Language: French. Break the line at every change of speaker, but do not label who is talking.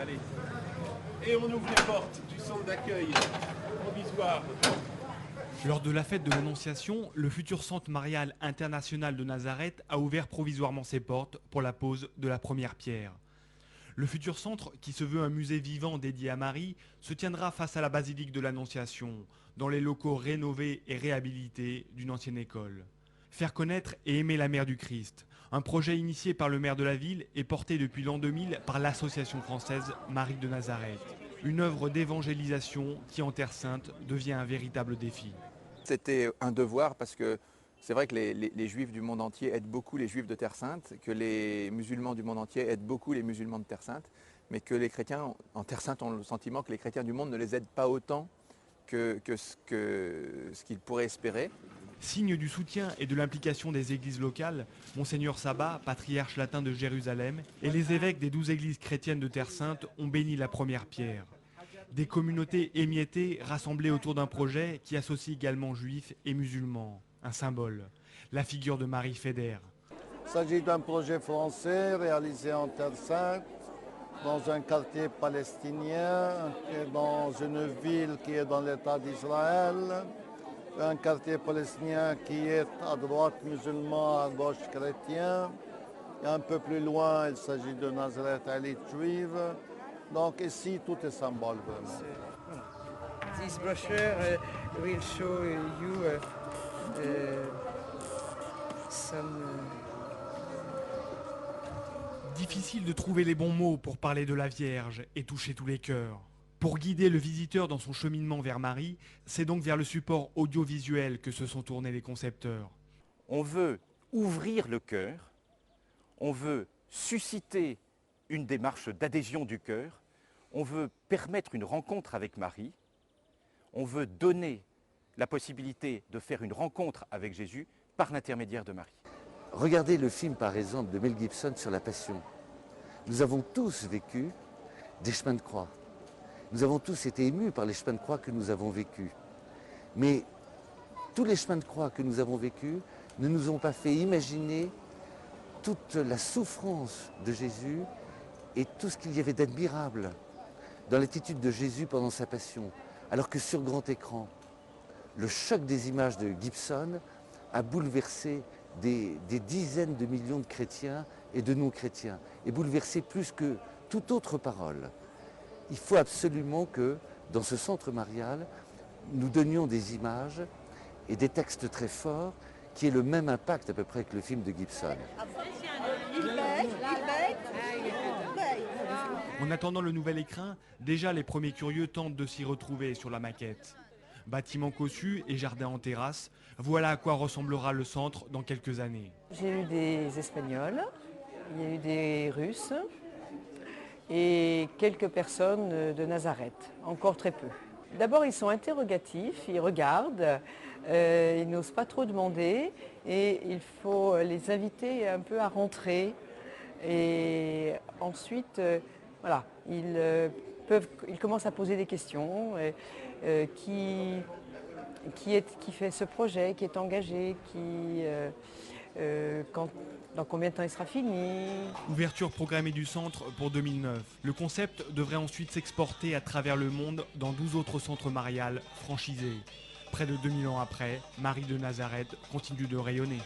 Allez. Et on ouvre les portes du centre d'accueil provisoire.
Lors de la fête de l'Annonciation, le futur centre marial international de Nazareth a ouvert provisoirement ses portes pour la pose de la première pierre. Le futur centre, qui se veut un musée vivant dédié à Marie, se tiendra face à la basilique de l'Annonciation, dans les locaux rénovés et réhabilités d'une ancienne école. Faire connaître et aimer la mère du Christ, un projet initié par le maire de la ville et porté depuis l'an 2000 par l'association française Marie de Nazareth. Une œuvre d'évangélisation qui, en Terre Sainte, devient un véritable défi.
C'était un devoir parce que c'est vrai que les Juifs du monde entier aident beaucoup les Juifs de Terre Sainte, que les musulmans du monde entier aident beaucoup les musulmans de Terre Sainte, mais que les chrétiens en Terre Sainte ont le sentiment que les chrétiens du monde ne les aident pas autant que ce qu'ils pourraient espérer.
Signe du soutien et de l'implication des églises locales, Monseigneur Sabat, patriarche latin de Jérusalem, et les évêques des 12 églises chrétiennes de Terre Sainte ont béni la première pierre. Des communautés émiettées rassemblées autour d'un projet qui associe également juifs et musulmans. Un symbole, la figure de Marie fédère.
Il s'agit d'un projet français réalisé en Terre Sainte, dans un quartier palestinien, dans une ville qui est dans l'État d'Israël, un quartier palestinien qui est à droite musulman, à gauche chrétien. Et un peu plus loin, il s'agit de Nazareth, élite juive. Donc ici, tout est symbole vraiment.
This brochure will show you some.
Difficile de trouver les bons mots pour parler de la Vierge et toucher tous les cœurs. Pour guider le visiteur dans son cheminement vers Marie, c'est donc vers le support audiovisuel que se sont tournés les concepteurs.
On veut ouvrir le cœur, on veut susciter une démarche d'adhésion du cœur, on veut permettre une rencontre avec Marie, on veut donner la possibilité de faire une rencontre avec Jésus par l'intermédiaire de Marie.
Regardez le film par exemple de Mel Gibson sur la Passion. Nous avons tous vécu des chemins de croix. Nous avons tous été émus par les chemins de croix que nous avons vécus. Mais tous les chemins de croix que nous avons vécus ne nous ont pas fait imaginer toute la souffrance de Jésus et tout ce qu'il y avait d'admirable dans l'attitude de Jésus pendant sa passion. Alors que sur grand écran, le choc des images de Gibson a bouleversé des dizaines de millions de chrétiens et de non-chrétiens, et bouleversé plus que toute autre parole. Il faut absolument que, dans ce centre marial, nous donnions des images et des textes très forts qui aient le même impact à peu près que le film de Gibson.
En attendant le nouvel écrin, déjà les premiers curieux tentent de s'y retrouver sur la maquette. Bâtiments cossus et jardins en terrasse, voilà à quoi ressemblera le centre dans quelques années.
J'ai eu des Espagnols, il y a eu des Russes et quelques personnes de Nazareth, encore très peu. D'abord, ils sont interrogatifs, ils regardent, ils n'osent pas trop demander et il faut les inviter un peu à rentrer. Et ensuite, voilà, ils commencent à poser des questions. Qui fait ce projet, qui est engagé, dans combien de temps il sera fini.
Ouverture programmée du centre pour 2009. Le concept devrait ensuite s'exporter à travers le monde dans 12 autres centres mariales franchisés. Près de 2000 ans après, Marie de Nazareth continue de rayonner.